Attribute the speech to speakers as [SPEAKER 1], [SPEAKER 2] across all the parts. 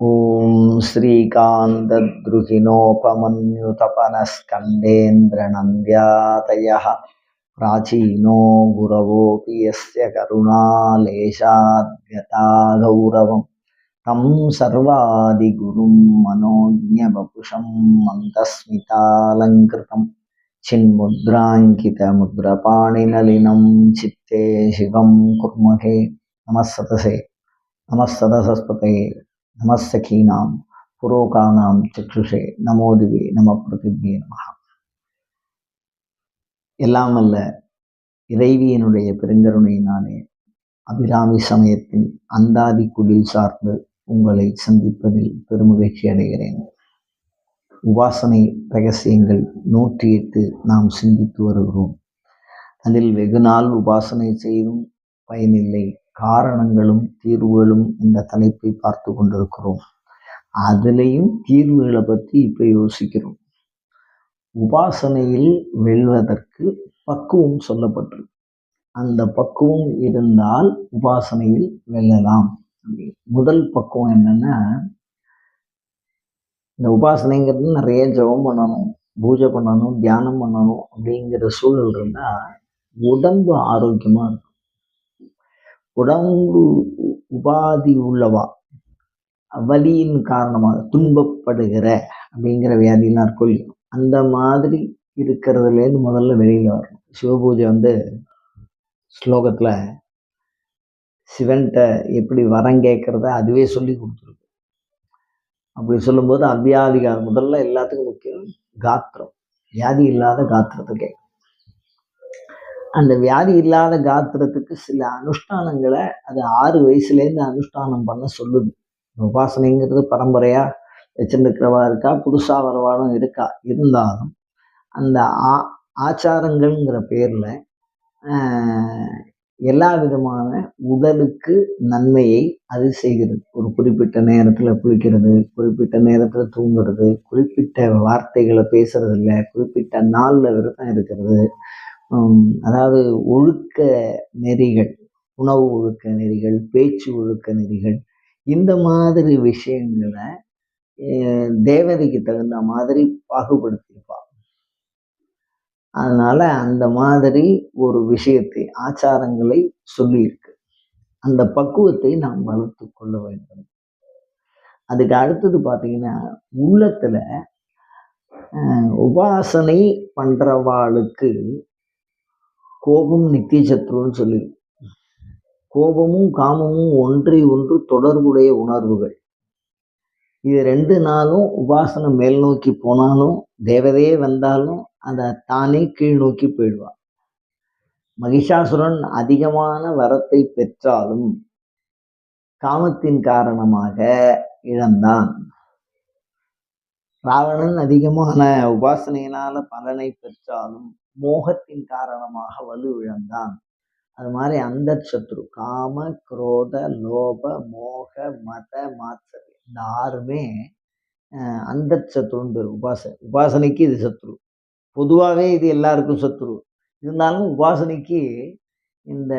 [SPEAKER 1] ॐ श्रीकान्तद्रुहिणोपमन्युतपनस्कन्देन्द्रनन्द्यातयः प्राचीनो गुरवोऽपि यस्य करुणालेशाद्गता गौरवं तं सर्वादिगुरुं मनोज्ञवपुषं मन्दस्मितालङ्कृतं चिन्मुद्राङ्कितमुद्रपाणिनलिनं चित्ते शिवं कुर्महे। नमः सतसे नमः सदसस्पते நம சகீனாம் புரோகானாம் சக்ஷுஷே நமோதிவே நம பிரதிபே நம. எல்லாம் அல்ல இறைவியனுடைய பெருங்கருணையினாலே அபிராமி சமயத்தின் அந்தாதி குடில் சார்ந்து உங்களை சந்திப்பதில் பெருமகிழ்ச்சி அடைகிறேன். உபாசனை ரகசியங்கள் 108 நாம் சிந்தித்து வருகிறோம். அதில் வெகுநாள் உபாசனை செய்தும் பயனில்லை, காரணங்களும் தீர்வுகளும் இந்த தலைப்பை பார்த்து கொண்டிருக்கிறோம். அதுலேயும் தீர்வுகளை பற்றி இப்போ யோசிக்கிறோம். உபாசனையில் வெல்வதற்கு பக்குவம் சொல்லப்பட்டிருக்கு. அந்த பக்குவம் இருந்தால் உபாசனையில் வெல்லலாம். முதல் பக்குவம் என்னன்னா, இந்த உபாசனைங்கிறது நிறைய ஜபம் பண்ணணும், பூஜை பண்ணணும், தியானம் பண்ணணும் அப்படிங்கிற சூழல் இருந்தால் உடம்பு ஆரோக்கியமாக இருக்கும். உடம்பு உபாதி உள்ளவா, வலியின் காரணமாக துன்பப்படுகிற அப்படிங்கிற வியாதிலாம் இருக்கும். அந்த மாதிரி இருக்கிறதுலேருந்து முதல்ல வெளியில் வரணும். சிவபூஜை ஸ்லோகத்தில் சிவன்கிட்ட எப்படி வரம் கேட்குறத அதுவே சொல்லி கொடுத்துருக்கு. அப்படி சொல்லும்போது அவ்வியாதிகார முதல்ல எல்லாத்துக்கும் முக்கியம் காத்திரம், வியாதி இல்லாத காத்திரத்தை கேட்கும். அந்த வியாதி இல்லாத காத்திரத்துக்கு சில அனுஷ்டானங்களை அது 6 வயசுலேருந்து அனுஷ்டானம் பண்ண சொல்லுது. உபாசனைங்கிறது பரம்பரையாக வச்சுருக்கிறவா இருக்கா, புதுசாக வரவாடும் இருக்கா. இருந்தாலும் அந்த ஆச்சாரங்கள்ங்கிற பேரில் எல்லா விதமான உடலுக்கு நன்மையை அது செய்கிறது. ஒரு குறிப்பிட்ட நேரத்தில் குளிக்கிறது, குறிப்பிட்ட நேரத்தில் தூங்குறது, குறிப்பிட்ட வார்த்தைகளை பேசுறது இல்லை, குறிப்பிட்ட நாளில் விரதம் இருக்கிறது, அதாவது ஒழுக்க நெறிகள், உணவு ஒழுக்க நெறிகள், பேச்சு ஒழுக்க நெறிகள், இந்த மாதிரி விஷயங்களை தேவதைக்கு தகுந்த மாதிரி பாகுபடுத்தியிருப்பாங்க. அதனால அந்த மாதிரி ஒரு விஷயத்தை, ஆச்சாரங்களை சொல்லியிருக்கு. அந்த பக்குவத்தை நாம் வளர்த்து கொள்ள வேண்டும். அதுக்கு அடுத்தது பார்த்தீங்கன்னா, உள்ளத்துல உபாசனை பண்றவாளுக்கு கோபம் நித்திய சத்ருன்னு சொல்லி, கோபமும் காமமும் ஒன்றை ஒன்று தொடர்புடைய உணர்வுகள். இது 2 நாளும் உபாசனை மேல் நோக்கி போனாலும், தேவதையே வந்தாலும் அதை தானே கீழ் நோக்கி போயிடுவான். மகிஷாசுரன் அதிகமான வரத்தை பெற்றாலும் காமத்தின் காரணமாக இழந்தான். ராவணன் அதிகமான உபாசனையினால பலனை பெற்றாலும் மோகத்தின் காரணமாக வலு இழந்தான். அது மாதிரி அந்த சத்ரு காம, குரோத, லோப, மோக, மத, மாத்சரி, இந்த 6மே அந்த சத்ருன்னு பேர். உபாசனைக்கு இது சத்ரு. பொதுவாகவே இது எல்லாருக்கும் சத்ரு. இருந்தாலும் உபாசனைக்கு இந்த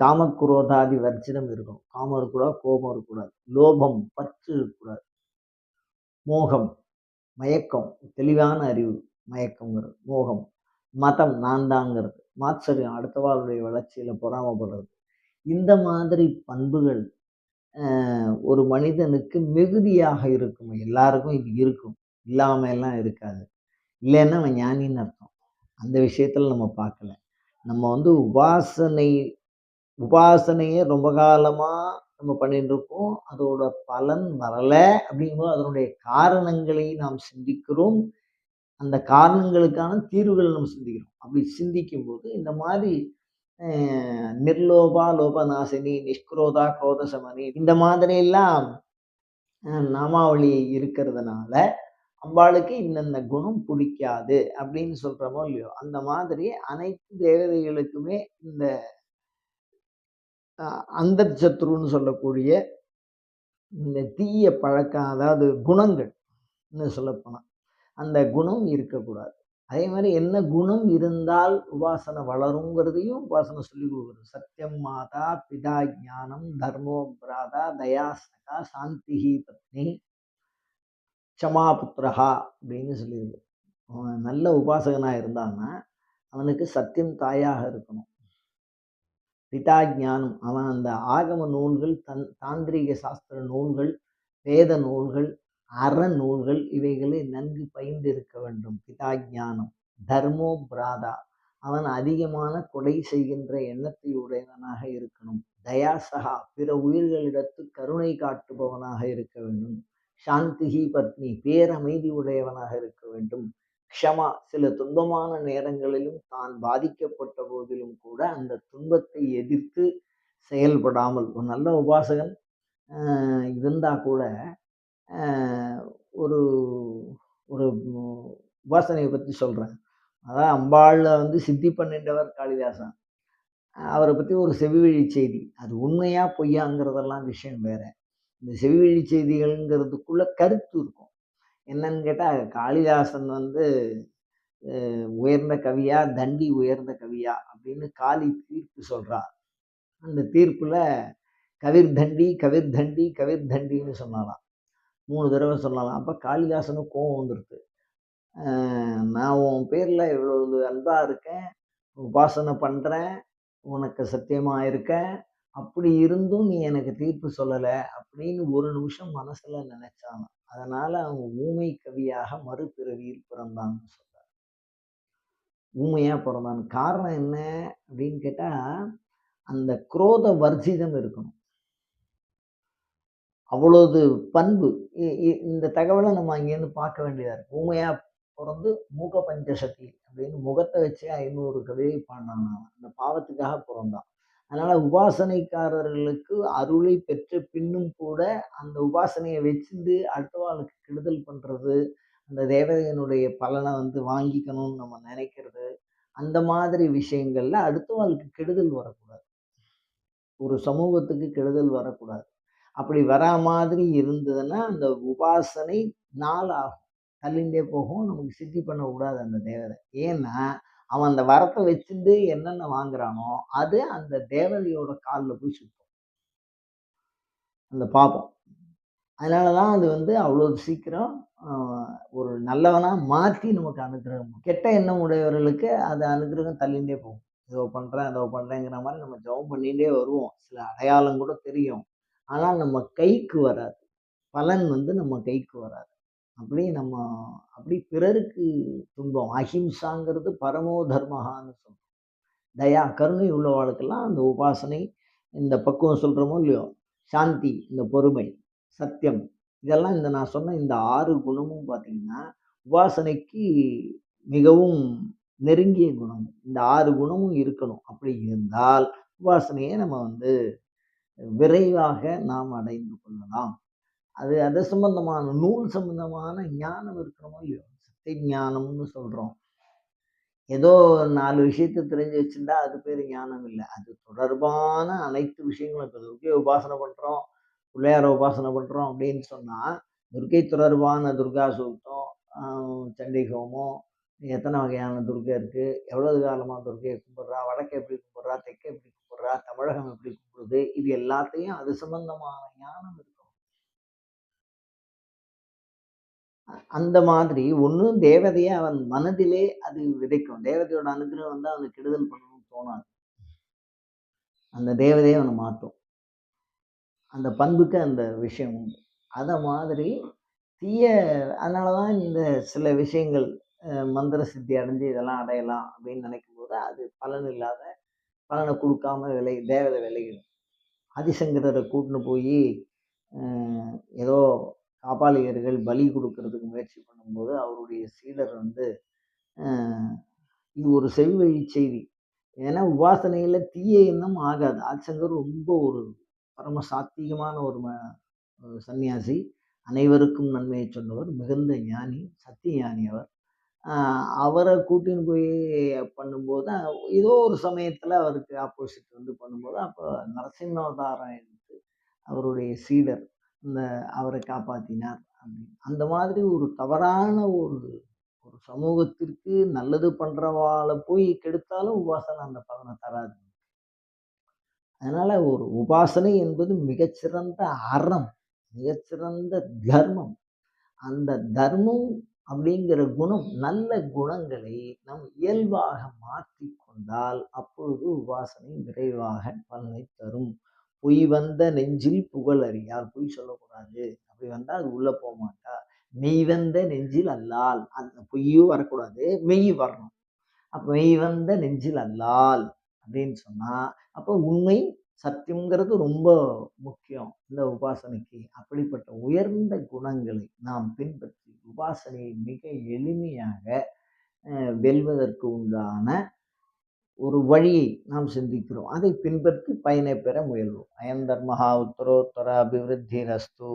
[SPEAKER 1] காமக்குரோதாதி வர்ஜிதம் இருக்கணும். காமம் இருக்கக்கூடாது, கோபம் இருக்கக்கூடாது, லோபம் பற்று இருக்கக்கூடாது, மோகம் மயக்கம், தெளிவான அறிவு மயக்கங்கிறது மோகம், மதம் நான் தாங்கிறது, மாத்சரியம் அடுத்தவாளுடைய வளர்ச்சியில பொறாமப்படுறது. இந்த மாதிரி பண்புகள் ஒரு மனிதனுக்கு மிகுதியாக இருக்கும். எல்லாருக்கும் இது இருக்கும், இல்லாம எல்லாம் இருக்காது. இல்லைன்னா அவன் ஞானின்னு அர்த்தம். அந்த விஷயத்துல நம்ம பார்க்கல. நம்ம உபாசனையே ரொம்ப காலமா நம்ம பண்ணிட்டு இருக்கோம். அதோட பலன் வரல அப்படிங்கும்போது அதனுடைய காரணங்களை நாம் சிந்திக்கிறோம். அந்த காரணங்களுக்கான தீர்வுகள் நம்ம சிந்திக்கிறோம். அப்படி சிந்திக்கும் போது இந்த மாதிரி நிர்லோபா லோபநாசினி, நிஷ்குரோதா குரோத சமனி, இந்த மாதிரி எல்லாம் நாமாவளி இருக்கிறதுனால அம்பாளுக்கு இந்த குணம் பிடிக்காது அப்படின்னு சொல்றோமோ இல்லையோ, அந்த மாதிரி அனைத்து தேவதைகளுக்குமே இந்த அந்த சத்ருன்னு சொல்லக்கூடிய இந்த தீய பழக்கம், அதாவது குணங்கள் சொல்லப்போனா அந்த குணம் இருக்கக்கூடாது. அதே மாதிரி என்ன குணம் இருந்தால் உபாசனை வளருங்கிறதையும் உபாசனை சொல்லி கொடுக்குறது. சத்தியம் மாதா பிதா ஞானம் தர்மோ பிராதா தயாசகா சாந்திஹி பத்னி க்ஷமாபுத்திரஹா அப்படின்னு சொல்லியிருக்கு. அவன் நல்ல உபாசகனா இருந்தான்னா அவனுக்கு சத்தியம் தாயாக இருக்கணும். பிதா ஞானம், அவன் அந்த ஆகம நூல்கள், தாந்திரீக சாஸ்திர நூல்கள், வேத நூல்கள், அறநூல்கள் இவைகளை நன்கு பயின்று இருக்க வேண்டும். பிதா ஞானம். தர்மோ பிராதா, அவன் அதிகமான கொடை செய்கின்ற எண்ணத்தை உடையவனாக இருக்கணும். தயாசகா, பிற உயிர்களிடத்து கருணை காட்டுபவனாக இருக்க வேண்டும். சாந்திஹி பத்னி, பேரமைதி உடையவனாக இருக்க வேண்டும். க்ஷமா, சில துன்பமான நேரங்களிலும் தான் பாதிக்கப்பட்ட போதிலும் கூட அந்த துன்பத்தை எதிர்த்து செயல்படாமல், ஒரு நல்ல உபாசகன் இருந்தா கூட ஒரு ஒரு உபாசனையை பற்றி சொல்றேன். அதான் அம்பாள்ல சித்தி பண்ணின்றவர் காளிதாசன். அவரை பற்றி ஒரு செவிவழி செய்தி, அது உண்மையா பொய்யாங்கிறதெல்லாம் விஷயம் வேற. இந்த செவிவழி செய்திகள்ங்கிறதுக்குள்ள கருத்து இருக்கும். என்னன்னு கேட்டா, காளிதாசன் உயர்ந்த கவியா, தண்டி உயர்ந்த கவியா அப்படின்னு காளி தீர்ப்பு சொல்றா. அந்த தீர்ப்புல கவிர் தண்டி கவிர் தண்டி கவிர் தண்டின்னு சொன்னாலாம். 3 தடவை சொல்லலாம். அப்ப காளிதாசனுக்கு கோபம் வந்துருது. நான் உன் பேர்ல இவ்வளவு அன்பா இருக்கேன், உபாசனை பண்றேன், உனக்கு சத்தியமா இருக்கேன், அப்படி இருந்தும் நீ எனக்கு தீர்ப்பு சொல்லல அப்படின்னு ஒரு நிமிஷம் மனசுல நினைச்சான். அதனால அவன் ஊமை கவியாக மறுபிறவியில் பிறந்தான்னு சொல்றான். ஊமையா பிறந்தான். காரணம் என்ன அப்படின்னு கேட்டா, அந்த குரோத வர்ஜிதம் இருக்கணும். அவ்வளவு பண்பு. இந்த தகவலை நம்ம அங்கேருந்து பார்க்க வேண்டியதா இருக்கு. ஊமையா பிறந்து மூக பஞ்சசதி அப்படின்னு முகத்தை வச்சு 500 கவிதை பாடினான். அந்த பாவத்துக்காக பிறந்தான். அதனால உபாசனைக்காரர்களுக்கு அருளை பெற்ற பின்னும் கூட அந்த உபாசனையை வச்சிருந்து அடுத்தவாளுக்கு கெடுதல் பண்றது, அந்த தேவதையினுடைய பலனை வாங்கிக்கணும்னு நம்ம நினைக்கிறது, அந்த மாதிரி விஷயங்கள்ல அடுத்தவாளுக்கு கெடுதல் வரக்கூடாது. ஒரு சமூகத்துக்கு கெடுதல் வரக்கூடாது. அப்படி வரா மாதிரி இருந்ததுன்னா அந்த உபாசனை நாள் ஆகும், தள்ளிண்டே போகும். நமக்கு சித்தி பண்ண கூடாது அந்த தேவதை. ஏன்னா அவன் அந்த வரத்தை வச்சிருந்து என்னென்ன வாங்குறானோ அது அந்த தேவதையோட காலில் போய் சுத்தும், அந்த பாபம். அதனாலதான் அது அவ்வளவு சீக்கிரம் ஒரு நல்லவனா மாற்றி நமக்கு அனுகிரகம். கெட்ட எண்ணம் உடையவர்களுக்கு அது அனுகிரகம் தள்ளிண்டே போகும். இதோ பண்றேன் அதோ பண்றேங்கிற மாதிரி நம்ம ஜெபம் பண்ணிட்டே வருவோம். சில அடையாளம் கூட தெரியும். ஆனால் நம்ம கைக்கு வராது. பலன் நம்ம கைக்கு வராது. அப்படி பிறருக்கு துன்பம். அஹிம்சாங்கிறது பரமோ தர்மஹான்னு சொல்றோம். தயா, கருணை உள்ளவாளுக்கெல்லாம் அந்த உபாசனை, இந்த பக்குவம் சொல்றோமோ இல்லையோ, சாந்தி, இந்த பொறுமை, சத்தியம், இதெல்லாம் நான் சொன்ன இந்த 6 குணமும் பார்த்தீங்கன்னா உபாசனைக்கு மிகவும் நெருங்கிய குணம். இந்த 6 குணமும் இருக்கணும். அப்படி இருந்தால் உபாசனையை நம்ம விரைவாக நாம் அடைந்து கொள்ளலாம். அது சம்பந்தமான நூல் சம்பந்தமான ஞானம் இருக்கணுமோ இல்லையோ, சத்திய ஞானம்னு சொல்றோம். ஏதோ 4 விஷயத்தை தெரிஞ்சு வச்சிருந்தா அது பேர் ஞானம் இல்லை. அது தொடர்பான அனைத்து விஷயங்களும். இப்போ துர்க்கை உபாசனை பண்றோம், பிள்ளையார உபாசனை பண்றோம் அப்படின்னு சொன்னா, துர்க்கை தொடர்பான துர்கா சூக்தம், சண்டி ஹோமம், எத்தனை வகையான துர்க்கை இருக்கு, எவ்வளவு காலமா துர்க்கையை கும்பிடுறா, வடக்கை எப்படி கும்பிடுறா, தெற்கை எப்படி கும்பிடுறா, தமிழகம் எப்படி கும்பிடுது, இது எல்லாத்தையும் அது சம்பந்தமான ஞானம் இருக்கும். அந்த மாதிரி ஒன்றும் தேவதையை அவன் மனதிலே அது விதைக்கும். தேவதையோட அனுகிரகம் அவனுக்கு கெடுதல் பண்ணணும்னு தோணாது. அந்த தேவதையை அவனை மாற்றும். அந்த பண்புக்கு அந்த விஷயம் உண்டு. அத மாதிரி தீய, அதனாலதான் இந்த சில விஷயங்கள் மந்திர சித்தி அடைஞ்சு இதெல்லாம் அடையலாம் அப்படின்னு நினைக்கும் போது அது பலன் இல்லாத, பலனை கொடுக்காம தேவதை விலகிடும். ஆதிசங்கரரை கூட்டின்னு போய் ஏதோ காபாலிகர்கள் பலி கொடுக்கறதுக்கு முயற்சி பண்ணும்போது அவருடைய சீடர் இது ஒரு செவிவழி செய்தி. ஏன்னா உபாசனையில தீய எண்ணம் ஆகாது. ஆதிசங்கர் ரொம்ப ஒரு பரம சாத்வீகமான ஒரு சன்னியாசி, அனைவருக்கும் நன்மையை சொன்னவர், மிகுந்த ஞானி, சத்திய ஞானி அவர். அவரை கூட்டின்னு போய் பண்ணும்போது ஏதோ ஒரு சமயத்துல அவருக்கு ஆப்போசிட் பண்ணும்போது அப்போ நரசிம்மாவதாரம் எடுத்து அவருடைய சீடர் அவரை காப்பாத்தினார் அப்படின்னு. அந்த மாதிரி ஒரு தவறான ஒரு ஒரு சமூகத்திற்கு நல்லது பண்றவாள போய் கெடுத்தாலும் உபாசனை அந்த பலனை தராது. அதனால ஒரு உபாசனை என்பது மிகச்சிறந்த அறம், மிகச்சிறந்த தர்மம். அந்த தர்மம் அப்படிங்கிற குணம், நல்ல குணங்களை நம் இயல்பாக மாற்றிக் கொண்டால், அப்பொழுது உபாசனை விரைவாக பலனை தரும். பொய் வந்த நெஞ்சில் புகழ் அறியார். பொய் சொல்லக்கூடாது. அப்படி வந்தா அது உள்ள போமாட்டா. மெய் வந்த நெஞ்சில் அல்லால். அந்த பொய்யும் வரக்கூடாது. மெய் வரணும். அப்ப மெய் வந்த நெஞ்சில் அல்லால் அப்படின்னு சொன்னா, அப்ப உண்மை, சத்தியம்ங்கிறது ரொம்ப முக்கியம் இந்த உபாசனைக்கு. அப்படிப்பட்ட உயர்ந்த குணங்களை நாம் பின்பற்றி உபாசனையை மிக எளிமையாக வெல்வதற்கு உண்டான ஒரு வழியை நாம் சிந்திக்கிறோம். அதை பின்பற்றி பயனை பெற முயல்வோம். அயம் தர்மஹா உத்தரோத்தர அபிவிருத்தி ரஸ்து.